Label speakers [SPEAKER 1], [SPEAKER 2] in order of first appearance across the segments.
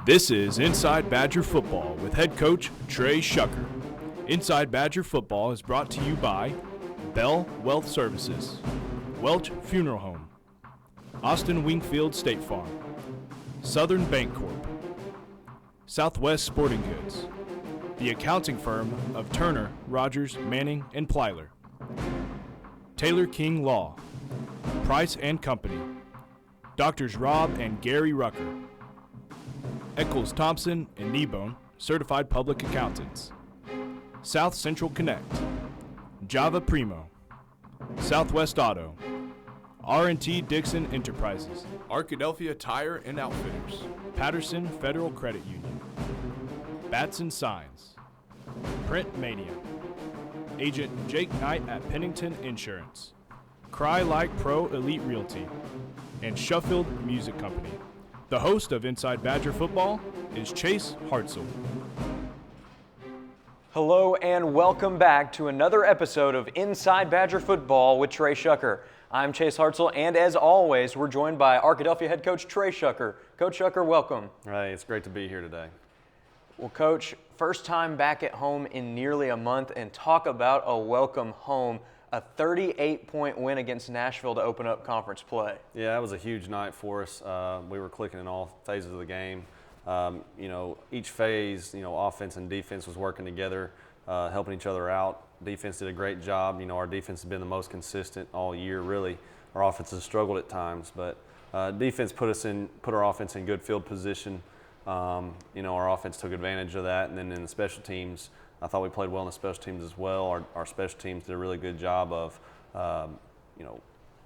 [SPEAKER 1] This is Inside Badger Football with head coach Trey Shucker. Inside Badger Football is brought to you by Bell Wealth Services, Welch Funeral Home, Austin Wingfield State Farm, Southern Bank Corp, Southwest Sporting Goods, the accounting firm of Turner, Rogers, Manning, and Plyler, Taylor King Law, Price and Company, Doctors Rob and Gary Rucker, Eccles Thompson and Kneebone, Certified Public Accountants, South Central Connect, Java Primo, Southwest Auto, R&T Dixon Enterprises, Arkadelphia Tire and Outfitters, Patterson Federal Credit Union, Batson Signs, Print Mania, Agent Jake Knight at Pennington Insurance, Cry Like Pro Elite Realty, and Sheffield Music Company. The host of Inside Badger Football is Chase Hartzell.
[SPEAKER 2] Hello and welcome back to another episode of Inside Badger Football with Trey Shucker. I'm Chase Hartzell, and as always, we're joined by Arkadelphia head coach Trey Shucker. Coach Shucker, welcome.
[SPEAKER 3] Hey, it's great to be here today.
[SPEAKER 2] Well, Coach, first time back at home in nearly a month, and talk about a welcome home. A 38-point win against Nashville to open up conference play. Yeah,
[SPEAKER 3] that was a huge night for us. We were clicking in all phases of the game. Each phase, offense and defense was working together, helping each other out. Defense did a great job. Our defense has been the most consistent all year, really. Our offense has struggled at times, but defense put our offense in good field position. Our offense took advantage of that, and then in the special teams, I thought we played well in the special teams as well. Our special teams did a really good job of,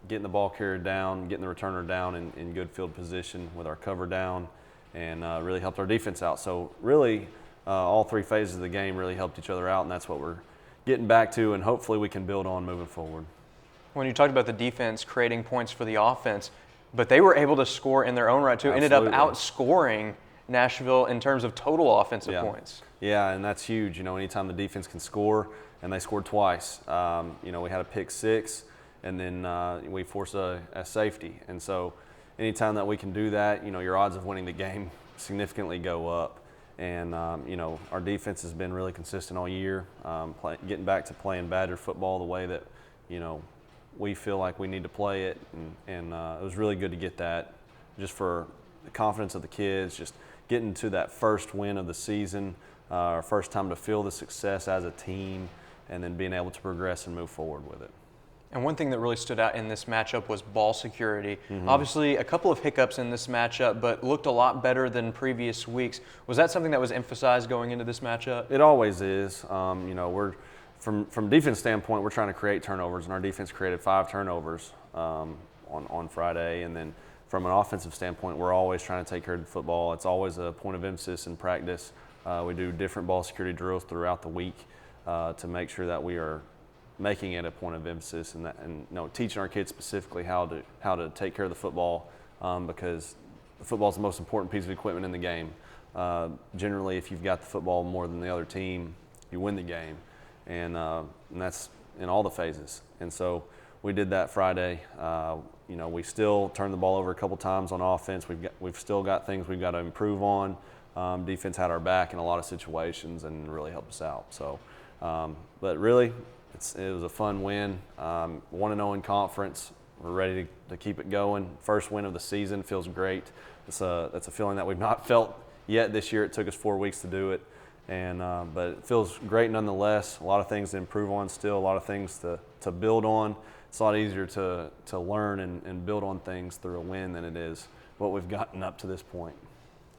[SPEAKER 3] getting the ball carried down, getting the returner down in good field position with our cover down, and really helped our defense out. So really, all three phases of the game really helped each other out, and that's what we're getting back to, and hopefully we can build on moving forward.
[SPEAKER 2] When you talked about the defense creating points for the offense, but they were able to score in their own right too.
[SPEAKER 3] Absolutely.
[SPEAKER 2] Ended up outscoring Nashville in terms of total offensive points.
[SPEAKER 3] Yeah, and that's huge. Anytime the defense can score, and they scored twice. We had a pick six, and then we forced a safety. And so anytime that we can do that, your odds of winning the game significantly go up. And, our defense has been really consistent all year, getting back to playing Badger football the way that, we feel like we need to play it. And it was really good to get that just for the confidence of the kids, just getting to that first win of the season, our first time to feel the success as a team, and then being able to progress and move forward with it.
[SPEAKER 2] And one thing that really stood out in this matchup was ball security. Mm-hmm. Obviously, a couple of hiccups in this matchup, but looked a lot better than previous weeks. Was that something that was emphasized going into this matchup?
[SPEAKER 3] It always is. We're from defense standpoint, we're trying to create turnovers, and our defense created 5 turnovers on Friday, and then from an offensive standpoint, we're always trying to take care of the football. It's always a point of emphasis in practice. We do different ball security drills throughout the week to make sure that we are making it a point of emphasis and teaching our kids specifically how to take care of the football because the football is the most important piece of equipment in the game. Generally, if you've got the football more than the other team, you win the game, and that's in all the phases. And so we did that Friday. We still turned the ball over a couple times on offense. We've still got things we've got to improve on. Defense had our back in a lot of situations and really helped us out. So, but really, it was a fun win. 1-0 in conference. We're ready to keep it going. First win of the season feels great. That's a feeling that we've not felt yet this year. It took us 4 weeks to do it, and but it feels great nonetheless. A lot of things to improve on still. A lot of things to build on. It's a lot easier to learn and build on things through a win than it is what we've gotten up to this point.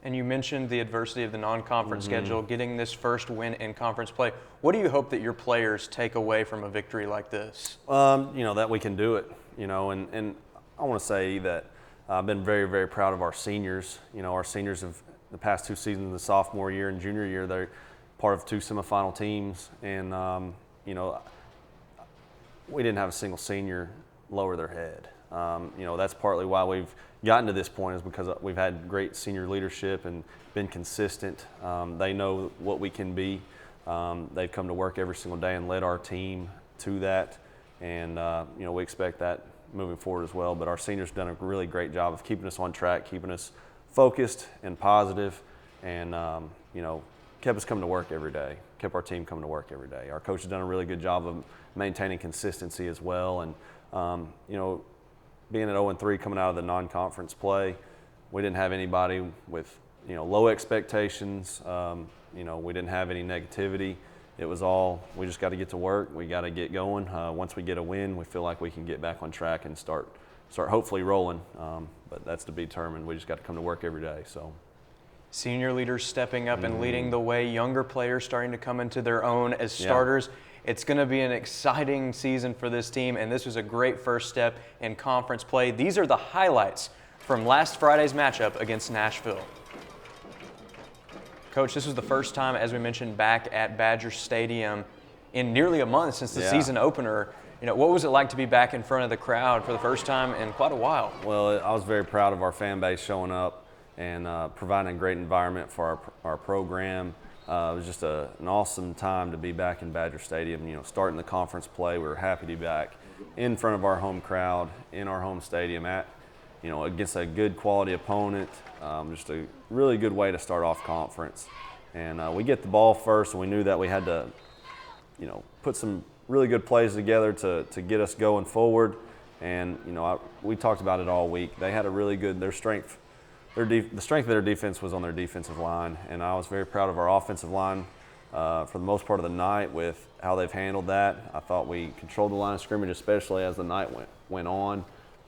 [SPEAKER 2] And you mentioned the adversity of the non-conference schedule, getting this first win in conference play. What do you hope that your players take away from a victory like this?
[SPEAKER 3] That we can do it, and I want to say that I've been very, very proud of our seniors. Our seniors have the past 2 seasons, the sophomore year and junior year, they're part of 2 semifinal teams, and we didn't have a single senior lower their head. That's partly why we've gotten to this point is because we've had great senior leadership and been consistent. They know what we can be. They've come to work every single day and led our team to that. And, we expect that moving forward as well. But our seniors have done a really great job of keeping us on track, keeping us focused and positive, and kept us coming to work every day, kept our team coming to work every day. Our coach has done a really good job of maintaining consistency as well, and being at 0-3 coming out of the non-conference play, we didn't have anybody with low expectations. We didn't have any negativity. It was all, we just got to get to work. We got to get going. Once we get a win, we feel like we can get back on track and start hopefully rolling. But that's to be determined. We just got to come to work every day. So,
[SPEAKER 2] senior leaders stepping up and leading the way, younger players starting to come into their own as starters. Yeah. It's going to be an exciting season for this team, and this was a great first step in conference play. These are the highlights from last Friday's matchup against Nashville. Coach, this was the first time, as we mentioned, back at Badger Stadium in nearly a month since the season opener. What was it like to be back in front of the crowd for the first time in quite a while?
[SPEAKER 3] Well, I was very proud of our fan base showing up and providing a great environment for our program. It was just an awesome time to be back in Badger Stadium. Starting the conference play, we were happy to be back in front of our home crowd, in our home stadium, against a good quality opponent. Just a really good way to start off conference. And we get the ball first, and we knew that we had to, put some really good plays together to get us going forward. And we talked about it all week. They had a really good, the strength of their defense was on their defensive line, and I was very proud of our offensive line for the most part of the night with how they've handled that. I thought we controlled the line of scrimmage, especially as the night went on.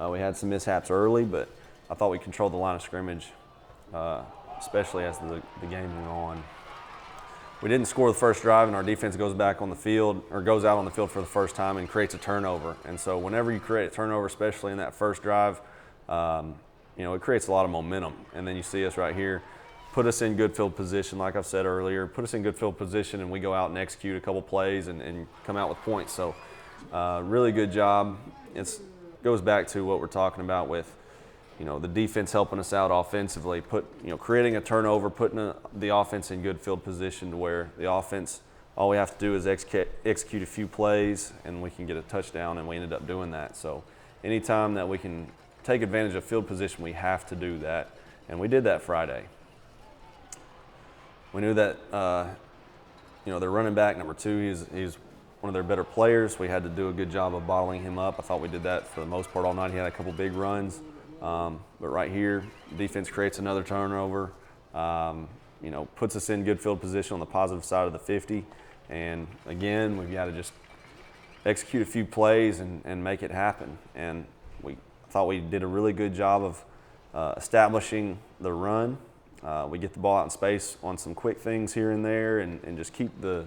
[SPEAKER 3] We had some mishaps early, but I thought we controlled the line of scrimmage, especially as the game went on. We didn't score the first drive, and our defense goes back on the field, or goes out on the field for the first time and creates a turnover. And so whenever you create a turnover, especially in that first drive, it creates a lot of momentum. And then you see us right here, put us in good field position, like I've said earlier, put us in good field position, and we go out and execute a couple plays and come out with points. So really good job. It goes back to what we're talking about with the defense helping us out offensively, creating a turnover, putting the offense in good field position to where the offense, all we have to do is execute a few plays and we can get a touchdown, and we ended up doing that. So anytime that we can take advantage of field position, we have to do that, and we did that Friday. We knew that their running back, number 2, he's one of their better players. We had to do a good job of bottling him up. I thought we did that for the most part all night. He had a couple big runs. But right here, defense creates another turnover, puts us in good field position on the positive side of the 50. And again, we've got to just execute a few plays and make it happen. And we thought we did a really good job of establishing the run. We get the ball out in space on some quick things here and there, and just keep the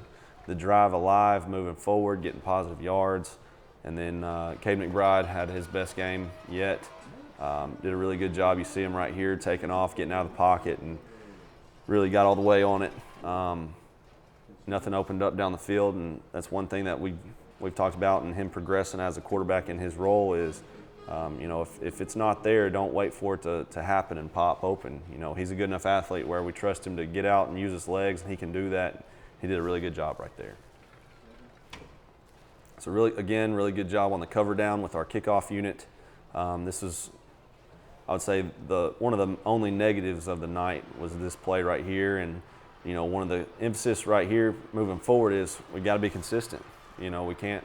[SPEAKER 3] drive alive, moving forward, getting positive yards. And then Cade McBride had his best game yet. Did a really good job. You see him right here taking off, getting out of the pocket, and really got all the way on it. Nothing opened up down the field, and that's one thing that we've talked about, and him progressing as a quarterback in his role is, if it's not there, don't wait for it to happen and pop open. He's a good enough athlete where we trust him to get out and use his legs, and he can do that. He did a really good job right there. So really good job on the cover down with our kickoff unit. This is, I would say, one of the only negatives of the night was this play right here. And, one of the emphasis right here moving forward is we got to be consistent. We can't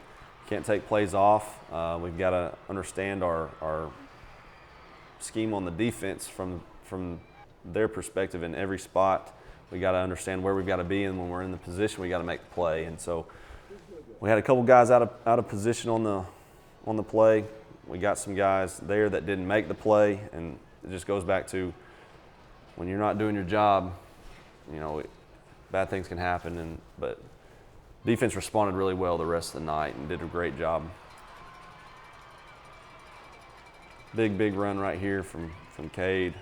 [SPEAKER 3] take plays off. We've got to understand our scheme on the defense from their perspective in every spot. We got to understand where we've got to be, and when we're in the position, we got to make the play. And so we had a couple guys out of position on the play. We got some guys there that didn't make the play, and it just goes back to when you're not doing your job, bad things can happen. But defense responded really well the rest of the night and did a great job. Big run right here from Cade.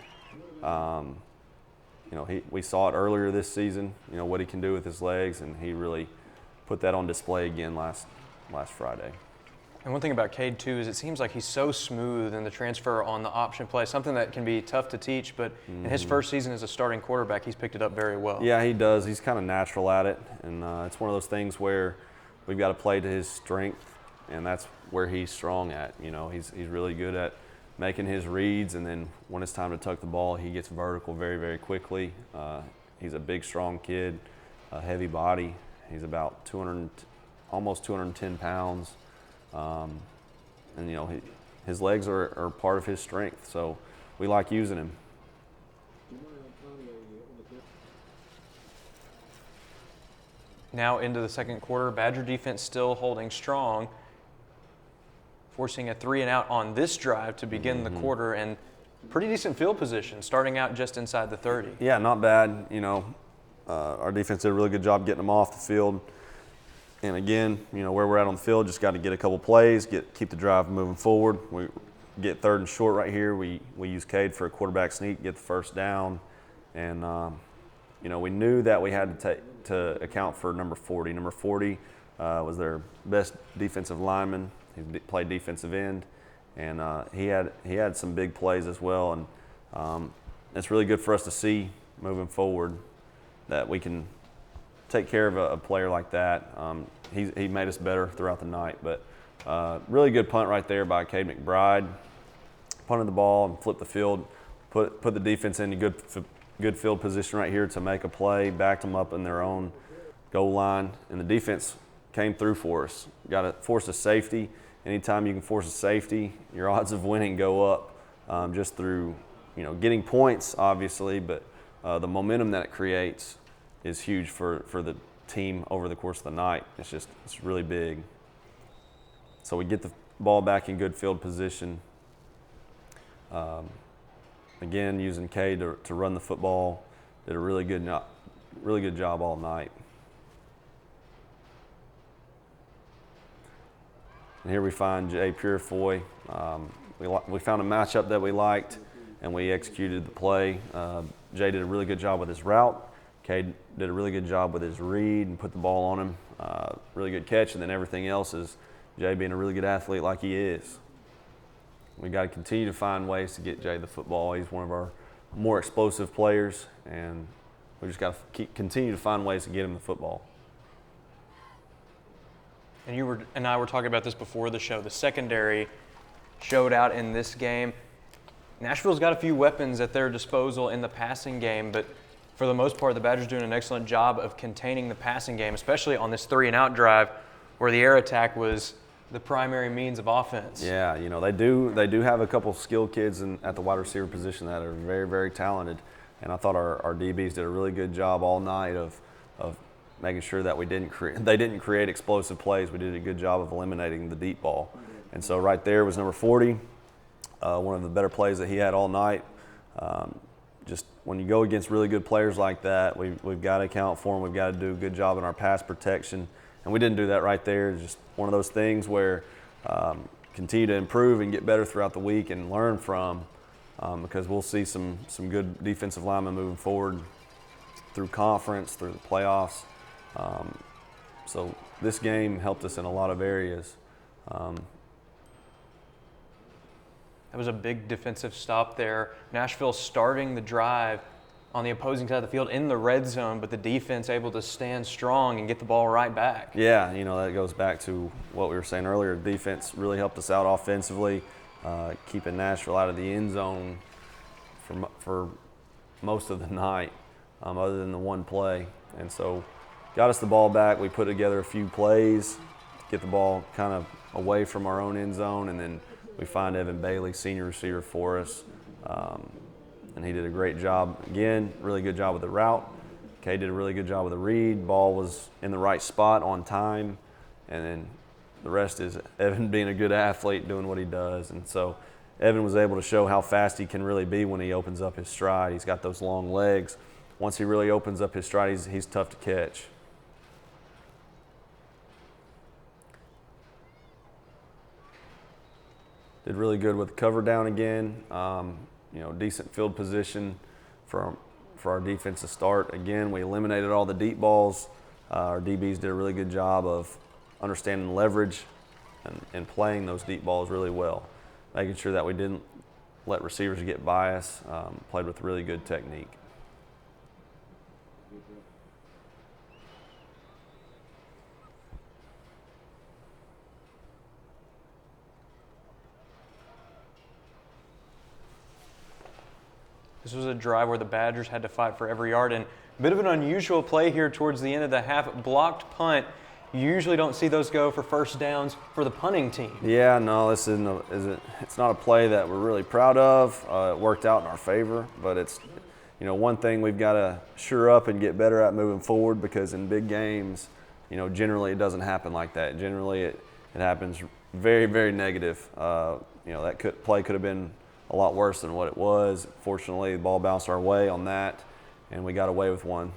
[SPEAKER 3] We saw it earlier this season, what he can do with his legs, and he really put that on display again last Friday.
[SPEAKER 2] And one thing about Cade, too, is it seems like he's so smooth in the transfer on the option play, something that can be tough to teach, but in his first season as a starting quarterback, he's picked it up very well. Yeah,
[SPEAKER 3] he does. He's kind of natural at it, and it's one of those things where we've got to play to his strength, and that's where he's strong at. He's really good at making his reads, and then when it's time to tuck the ball, he gets vertical very, very quickly. He's a big, strong kid, a heavy body. He's about 200, almost 210 pounds. And, you know, his legs are part of his strength, so we like using him.
[SPEAKER 2] Now into the second quarter, Badger defense still holding strong, forcing a 3-and-out on this drive to begin the quarter, and pretty decent field position, starting out just inside the 30.
[SPEAKER 3] Yeah, not bad. You know, our defense did a really good job getting them off the field. And again, you know, where we're at on the field, just got to get a couple plays, keep the drive moving forward. We get 3rd and short right here. We use Cade for a quarterback sneak, get the first down. And, you know, we knew that we had to account for number 40. Number 40 was their best defensive lineman. He played defensive end, and he had some big plays as well. And it's really good for us to see moving forward that we can take care of a player like that. He made us better throughout the night. But really good punt right there by Cade McBride. Punted the ball and flipped the field, put the defense in a good field position right here to make a play, backed them up in their own goal line, and the defense came through for us. Got to force a safety. Anytime you can force a safety, your odds of winning go up just through, you know, getting points, obviously, but the momentum that it creates is huge for the team over the course of the night. It's really big. So we get the ball back in good field position. Again, using Cade to run the football, did a really good job all night. And here we find Jay Purifoy. We found a matchup that we liked, and we executed the play. Jay did a really good job with his route. Cade did a really good job with his read and put the ball on him. Really good catch, and then everything else is Jay being a really good athlete like he is. We got to continue to find ways to get Jay the football. He's one of our more explosive players, and we just got to continue to find ways to get him the football.
[SPEAKER 2] And you and I were talking about this before the show. The secondary showed out in this game. Nashville's got a few weapons at their disposal in the passing game, but for the most part, the Badgers doing an excellent job of containing the passing game, especially on this 3-and-out drive where the air attack was the primary means of offense.
[SPEAKER 3] Yeah, you know, they do have a couple skilled kids at the wide receiver position that are very, very talented. And I thought our DBs did a really good job all night of making sure that they didn't create explosive plays. We did a good job of eliminating the deep ball. And so right there was number 40, one of the better plays that he had all night. Just when you go against really good players like that, we've got to account for them. We've got to do a good job in our pass protection. And we didn't do that right there. It's just one of those things where continue to improve and get better throughout the week and learn from, because we'll see some good defensive linemen moving forward through conference, through the playoffs. So this game helped us in a lot of areas.
[SPEAKER 2] That was a big defensive stop there. Nashville starting the drive on the opposing side of the field in the red zone, but the defense able to stand strong and get the ball right back.
[SPEAKER 3] Yeah, you know, that goes back to what we were saying earlier. Defense really helped us out offensively, keeping Nashville out of the end zone for most of the night, other than the one play. And so got us the ball back. We put together a few plays, get the ball kind of away from our own end zone, and then we find Evan Bailey, senior receiver for us, and he did a great job. Again, really good job with the route. Kay did a really good job with the read. Ball was in the right spot on time, and then the rest is Evan being a good athlete, doing what he does. And so Evan was able to show how fast he can really be when he opens up his stride. He's got those long legs. Once he really opens up his stride, he's tough to catch. Did really good with the cover down again. You know, decent field position for our defense to start. Again, we eliminated all the deep balls. Our DBs did a really good job of understanding leverage and playing those deep balls really well, making sure that we didn't let receivers get bias, played with really good technique.
[SPEAKER 2] This was a drive where the Badgers had to fight for every yard, and a bit of an unusual play here towards the end of the half. Blocked punt. You usually don't see those go for first downs for the punting team.
[SPEAKER 3] Yeah, no, this it's not a play that we're really proud of. It worked out in our favor, but it's, one thing we've got to shore up and get better at moving forward, because in big games, generally it doesn't happen like that. Generally it happens very, very negative. That play could have been a lot worse than what it was. Fortunately, the ball bounced our way on that, and we got away with one.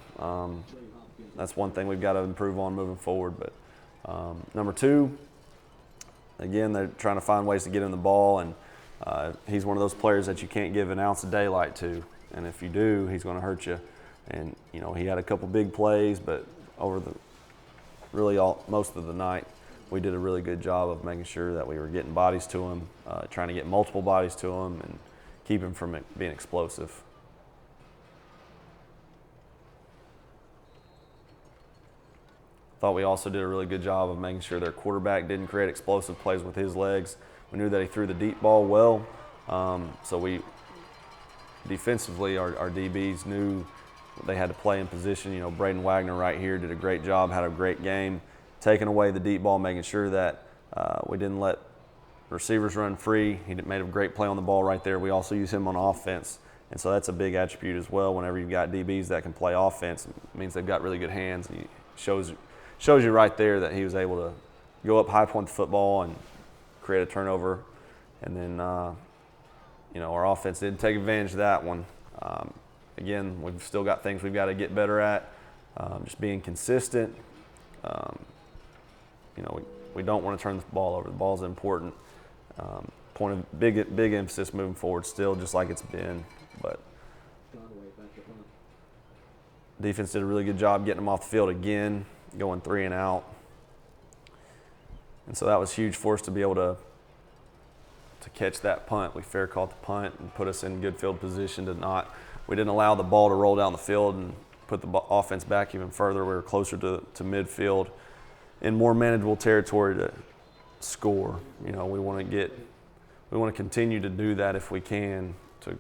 [SPEAKER 3] That's one thing we've got to improve on moving forward. But number two, again, they're trying to find ways to get him the ball, and he's one of those players that you can't give an ounce of daylight to, and if you do, he's going to hurt you. And he had a couple big plays, but over most of the night, we did a really good job of making sure that we were getting bodies to him, trying to get multiple bodies to him, and keep him from being explosive. Thought we also did a really good job of making sure their quarterback didn't create explosive plays with his legs. We knew that he threw the deep ball well, so we defensively, our DBs knew they had to play in position. Braden Wagner right here did a great job, had a great game, taking away the deep ball, making sure that we didn't let receivers run free. He made a great play on the ball right there. We also use him on offense, and so that's a big attribute as well. Whenever you've got DBs that can play offense, it means they've got really good hands. And he shows you right there that he was able to go up, high point the football, and create a turnover. And then, our offense did take advantage of that one. Again, we've still got things we've got to get better at, just being consistent. We don't want to turn the ball over. The ball's important. Point of big emphasis moving forward still, just like it's been. But defense did a really good job getting them off the field again, going 3 and out. And so that was huge for us to be able to catch that punt. We fair caught the punt and put us in good field position we didn't allow the ball to roll down the field and put the offense back even further. We were closer to midfield in more manageable territory to score. We want to continue to do that if we can, to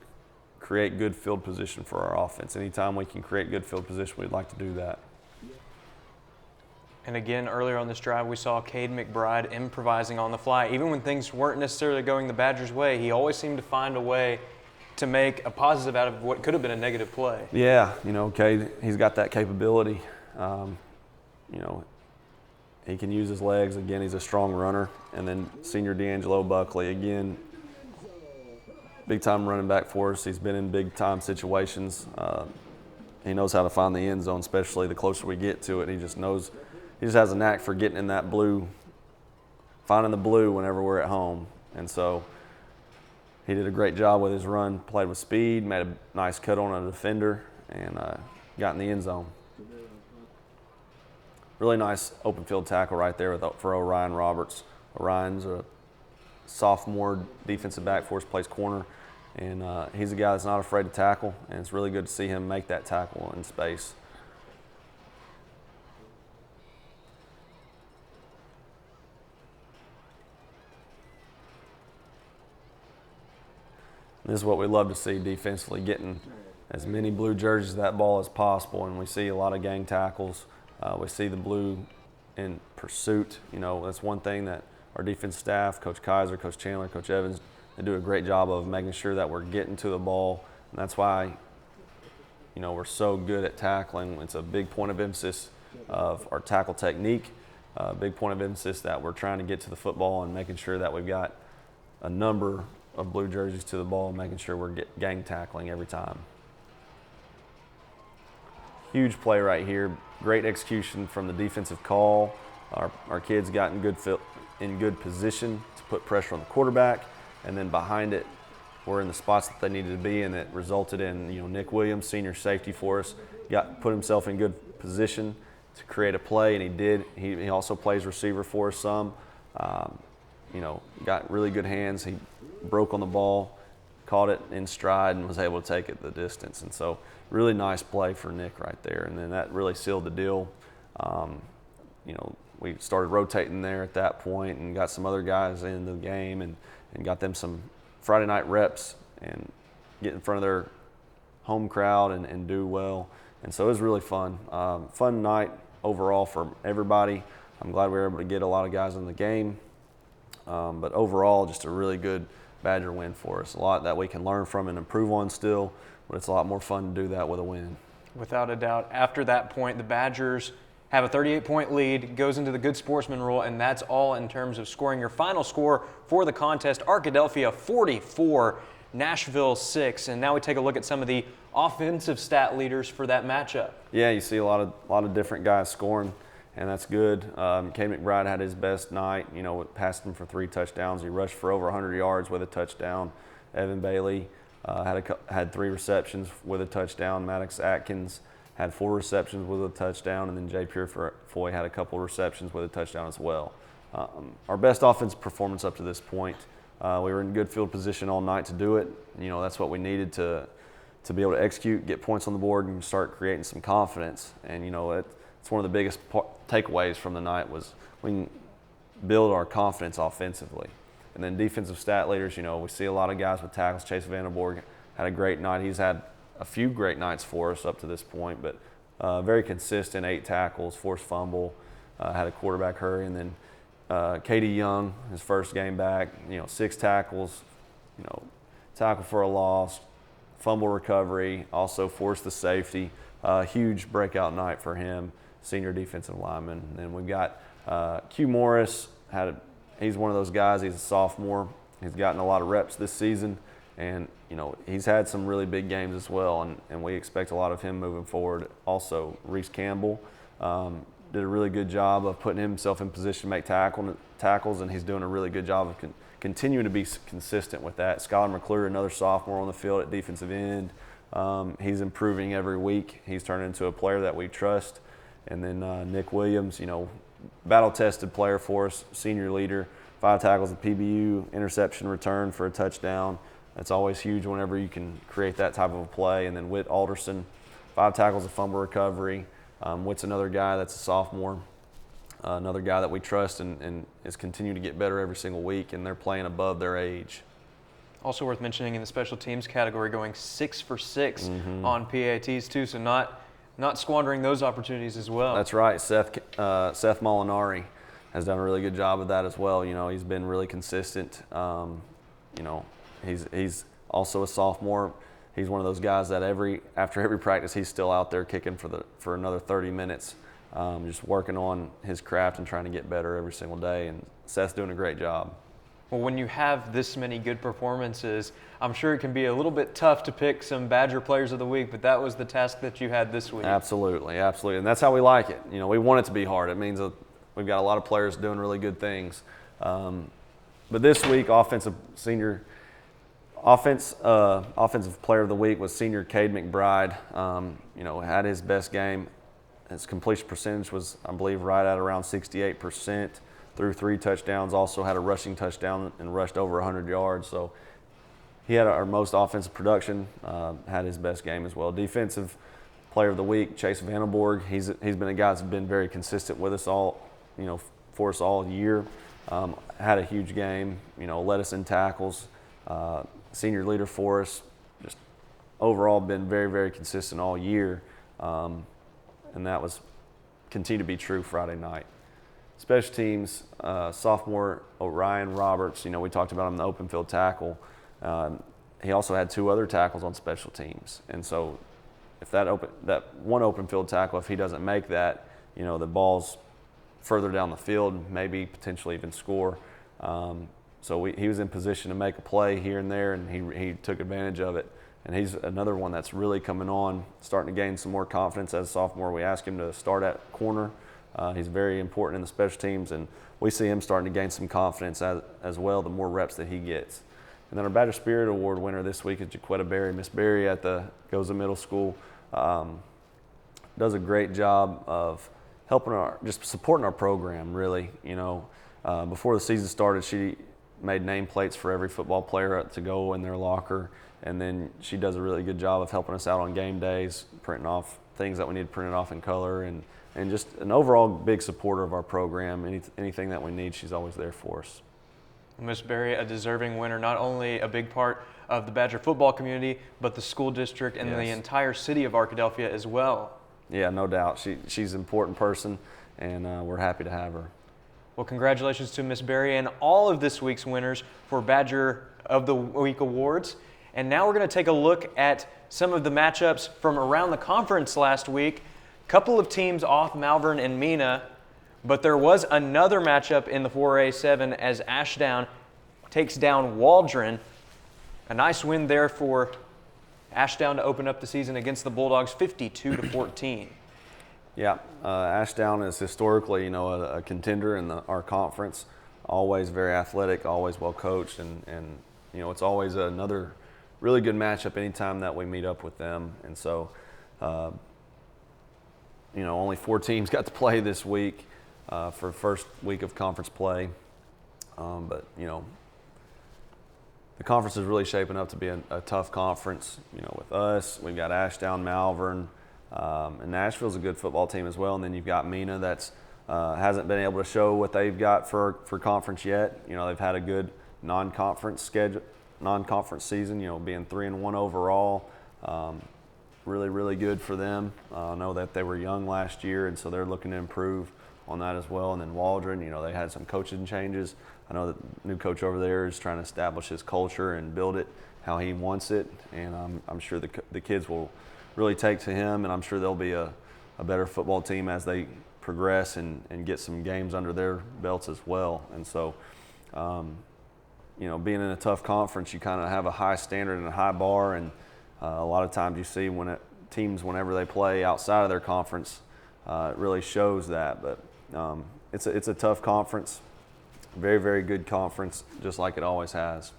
[SPEAKER 3] create good field position for our offense. Anytime we can create good field position, we'd like to do that.
[SPEAKER 2] And again, earlier on this drive, we saw Cade McBride improvising on the fly. Even when things weren't necessarily going the Badgers' way, he always seemed to find a way to make a positive out of what could have been a negative play.
[SPEAKER 3] Yeah, Cade, he's got that capability. He can use his legs. Again, he's a strong runner. And then senior D'Angelo Buckley, again, big-time running back for us. He's been in big-time situations. He knows how to find the end zone, especially the closer we get to it. He just has a knack for getting in that blue, finding the blue whenever we're at home. And so he did a great job with his run, played with speed, made a nice cut on a defender, and got in the end zone. Really nice open field tackle right there for Orion Roberts. Orion's a sophomore defensive back for us, plays corner, and he's a guy that's not afraid to tackle, and it's really good to see him make that tackle in space. This is what we love to see defensively, getting as many blue jerseys to that ball as possible, and we see a lot of gang tackles. We see the blue in pursuit. That's one thing that our defense staff, Coach Kaiser, Coach Chandler, Coach Evans, they do a great job of making sure that we're getting to the ball, and that's why we're so good at tackling. It's a big point of emphasis of our tackle technique, a big point of emphasis that we're trying to get to the football and making sure that we've got a number of blue jerseys to the ball, making sure we're gang tackling every time. Huge play right here. Great execution from the defensive call. Our kids got in good position to put pressure on the quarterback, and then behind it, we're in the spots that they needed to be, and it resulted in Nick Williams, senior safety for us, put himself in good position to create a play, and he did. He also plays receiver for us some. Got really good hands. He broke on the ball, caught it in stride, and was able to take it the distance. And so really nice play for Nick right there. And then that really sealed the deal. We started rotating there at that point and got some other guys into the game and got them some Friday night reps and get in front of home crowd and do well. And so it was really fun. Fun night overall for everybody. I'm glad we were able to get a lot of guys in the game. But overall, just a really good Badger win for us. A lot that we can learn from and improve on still, but it's a lot more fun to do that with a win.
[SPEAKER 2] Without a doubt. After that point, the Badgers have a 38-point lead, goes into the good sportsman rule, and that's all in terms of scoring. Your final score for the contest, Arkadelphia 44, Nashville 6. And now we take a look at some of the offensive stat leaders for that matchup.
[SPEAKER 3] Yeah, you see a lot of different guys scoring, and that's good. Cade McBride had his best night. You know, passed him for 3 touchdowns. He rushed for over 100 yards with a touchdown. Evan Bailey had 3 receptions with a touchdown. Maddox Atkins had 4 receptions with a touchdown, and then Jay Purefoy had a couple receptions with a touchdown as well. Our best offensive performance up to this point. We were in good field position all night to do it. You know, that's what we needed to be able to execute, get points on the board, and start creating some confidence. And, you know, it's one of the biggest takeaways from the night was we can build our confidence offensively. And then defensive stat leaders, you know, we see a lot of guys with tackles. Chase Vanderborg had a great night. He's had a few great nights for us up to this point, but very consistent, 8 tackles, forced fumble, had a quarterback hurry. And then Katie Young, his first game back, you know, 6 tackles, you know, tackle for a loss, fumble recovery, also forced the safety. Huge breakout night for him, senior defensive lineman. And then we've got Q Morris. He's one of those guys. He's a sophomore. He's gotten a lot of reps this season, and you know he's had some really big games as well. And we expect a lot of him moving forward. Also, Reese Campbell did a really good job of putting himself in position to make tackles, and he's doing a really good job of continuing to be consistent with that. Skylar McClure, another sophomore on the field at defensive end. He's improving every week. He's turned into a player that we trust. And then Nick Williams, you know, battle-tested player for us, senior leader, 5 tackles at PBU, interception return for a touchdown. That's always huge whenever you can create that type of a play. And then Whit Alderson, 5 tackles, a fumble recovery. Whit's another guy that's a sophomore, another guy that we trust and is continuing to get better every single week, and they're playing above their age.
[SPEAKER 2] Also worth mentioning in the special teams category, going 6 for 6 on PATs too, so not squandering those opportunities as well.
[SPEAKER 3] That's right. Seth Molinari has done a really good job of that as well. You know, he's been really consistent. You know, he's also a sophomore. He's one of those guys that after every practice, he's still out there kicking for another 30 minutes, just working on his craft and trying to get better every single day. And Seth's doing a great job.
[SPEAKER 2] Well, when you have this many good performances, I'm sure it can be a little bit tough to pick some Badger Players of the Week, but that was the task that you had this week.
[SPEAKER 3] Absolutely, absolutely. And that's how we like it. You know, we want it to be hard. It means that we've got a lot of players doing really good things. But this week, offensive Player of the Week was senior Cade McBride. You know, had his best game. His completion percentage was, I believe, right at around 68%. Threw 3 touchdowns, also had a rushing touchdown and rushed over 100 yards. So he had our most offensive production, had his best game as well. Defensive Player of the Week, Chase Vanderborg. He's been a guy that's been very consistent with us all, you know, for us all year. Had a huge game, you know, led us in tackles, senior leader for us. Just overall been very, very consistent all year. And that was continued to be true Friday night. Special teams, sophomore Orion Roberts, you know, we talked about him in the open field tackle. He also had 2 other tackles on special teams. And so if that one open field tackle, if he doesn't make that, you know, the ball's further down the field, maybe potentially even score. So he was in position to make a play here and there, and he took advantage of it. And he's another one that's really coming on, starting to gain some more confidence as a sophomore. We asked him to start at corner. He's very important in the special teams, and we see him starting to gain some confidence as well the more reps that he gets. And then our Badger Spirit Award winner this week is Jaquetta Berry. Miss Berry at the Goza Middle School does a great job of helping just supporting our program, really. You know, before the season started, she made nameplates for every football player to go in their locker, and then she does a really good job of helping us out on game days, printing off things that we need printed off in color, and just an overall big supporter of our program. Anything that we need, she's always there for us.
[SPEAKER 2] Miss Berry, a deserving winner, not only a big part of the Badger football community, but the school district and the entire city of Arkadelphia as well.
[SPEAKER 3] Yeah, no doubt. She's an important person, and we're happy to have her.
[SPEAKER 2] Well, congratulations to Miss Berry and all of this week's winners for Badger of the Week awards. And now we're going to take a look at some of the matchups from around the conference last week. A couple of teams off, Malvern and Mena, but there was another matchup in the 4A7 as Ashdown takes down Waldron. A nice win there for Ashdown to open up the season against the Bulldogs, 52-14.
[SPEAKER 3] Yeah, Ashdown is historically, a contender in our conference. Always very athletic, always well coached, and it's always another really good matchup anytime that we meet up with them. And so, only 4 teams got to play this week for the first week of conference play, but the conference is really shaping up to be a tough conference. With us, we've got Ashdown, Malvern, and Nashville's a good football team as well. And then you've got Mena that's hasn't been able to show what they've got for conference yet. They've had a good non-conference season. Being 3-1 overall, really, really good for them. I know that they were young last year, and so they're looking to improve on that as well. And then Waldron, they had some coaching changes. I know that the new coach over there is trying to establish his culture and build it how he wants it, and I'm sure the kids will really take to him, and I'm sure they'll be a better football team as they progress and get some games under their belts as well. And so, being in a tough conference, you kind of have a high standard and a high bar, and a lot of times you see teams, whenever they play outside of their conference, it really shows that. But it's a tough conference. Very, very good conference, just like it always has.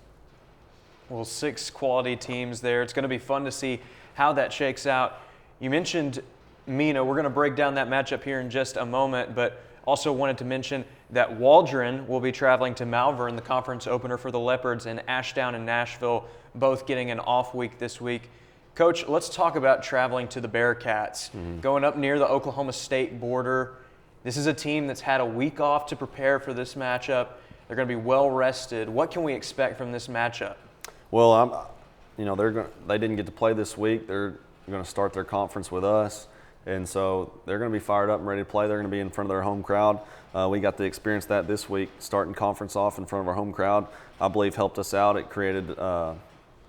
[SPEAKER 2] Well, 6 quality teams there. It's going to be fun to see how that shakes out. You mentioned Mena. We're going to break down that matchup here in just a moment, but also wanted to mention that Waldron will be traveling to Malvern, the conference opener for the Leopards, and Ashdown and Nashville both getting an off week this week. Coach, let's talk about traveling to the Bearcats. Going up near the Oklahoma State border. This is a team that's had a week off to prepare for this matchup. They're going to be well rested. What can we expect from this matchup?
[SPEAKER 3] Well, they didn't get to play this week. They're going to start their conference with us, and so they're going to be fired up and ready to play. They're going to be in front of their home crowd. We got to experience that this week, starting conference off in front of our home crowd. I believe helped us out. It created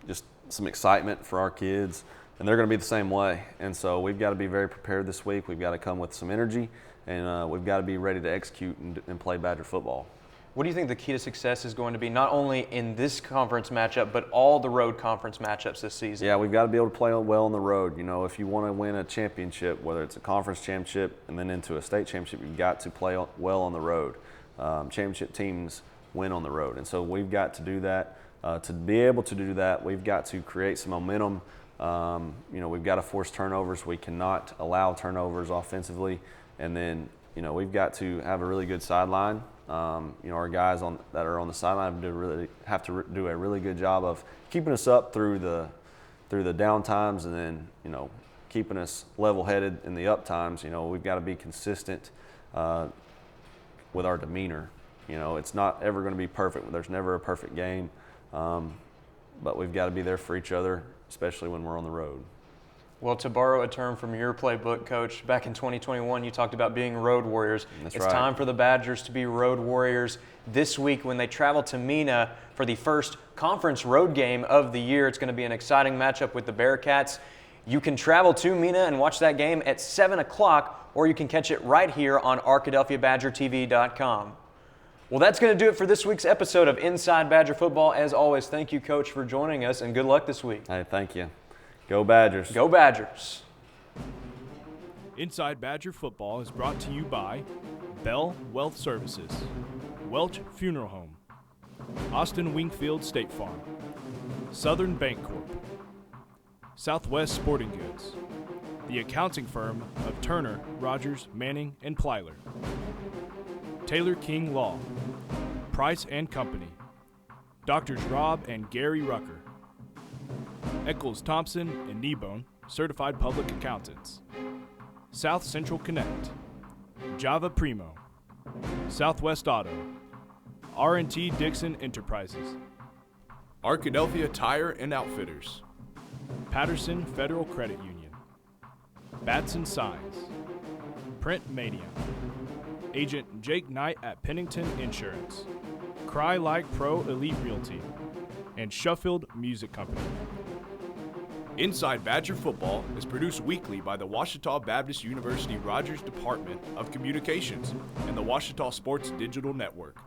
[SPEAKER 3] just some excitement for our kids, and they're going to be the same way. And so we've got to be very prepared this week. We've got to come with some energy, and we've got to be ready to execute and play Badger football.
[SPEAKER 2] What do you think the key to success is going to be, not only in this conference matchup, but all the road conference matchups this season?
[SPEAKER 3] Yeah, we've got to be able to play well on the road. If you want to win a championship, whether it's a conference championship and then into a state championship, you've got to play well on the road. Championship teams win on the road, and so we've got to do that. To be able to do that, we've got to create some momentum. We've got to force turnovers. We cannot allow turnovers offensively, and then we've got to have a really good sideline. Our guys that are on the sideline have to do a really good job of keeping us up through the down times, and then keeping us level-headed in the up times. We've got to be consistent with our demeanor. It's not ever going to be perfect. There's never a perfect game, but we've got to be there for each other, especially when we're on the road.
[SPEAKER 2] Well, to borrow a term from your playbook, Coach, back in 2021, you talked about being road warriors.
[SPEAKER 3] That's
[SPEAKER 2] it's
[SPEAKER 3] right.
[SPEAKER 2] time for the Badgers to be road warriors this week when they travel to Mena for the first conference road game of the year. It's going to be an exciting matchup with the Bearcats. You can travel to Mena and watch that game at 7 o'clock, or you can catch it right here on ArkadelphiaBadgerTV.com. Well, that's going to do it for this week's episode of Inside Badger Football. As always, thank you, Coach, for joining us, and good luck this week.
[SPEAKER 3] Hey, thank you. Go Badgers.
[SPEAKER 2] Go Badgers.
[SPEAKER 1] Inside Badger Football is brought to you by Bell Wealth Services, Welch Funeral Home, Austin Wingfield State Farm, Southern Bank Corp, Southwest Sporting Goods, the accounting firm of Turner, Rogers, Manning, and Plyler, Taylor King Law, Price and Company, Doctors Rob and Gary Rucker, Eccles Thompson and Kneebone, Certified Public Accountants, South Central Connect, Java Primo, Southwest Auto, R&T Dixon Enterprises,
[SPEAKER 4] Arkadelphia Tire and Outfitters,
[SPEAKER 1] Patterson Federal Credit Union, Batson Signs, Print Mania, Agent Jake Knight at Pennington Insurance, Cry Like Pro Elite Realty, and Sheffield Music Company.
[SPEAKER 4] Inside Badger Football is produced weekly by the Ouachita Baptist University Rogers Department of Communications and the Ouachita Sports Digital Network.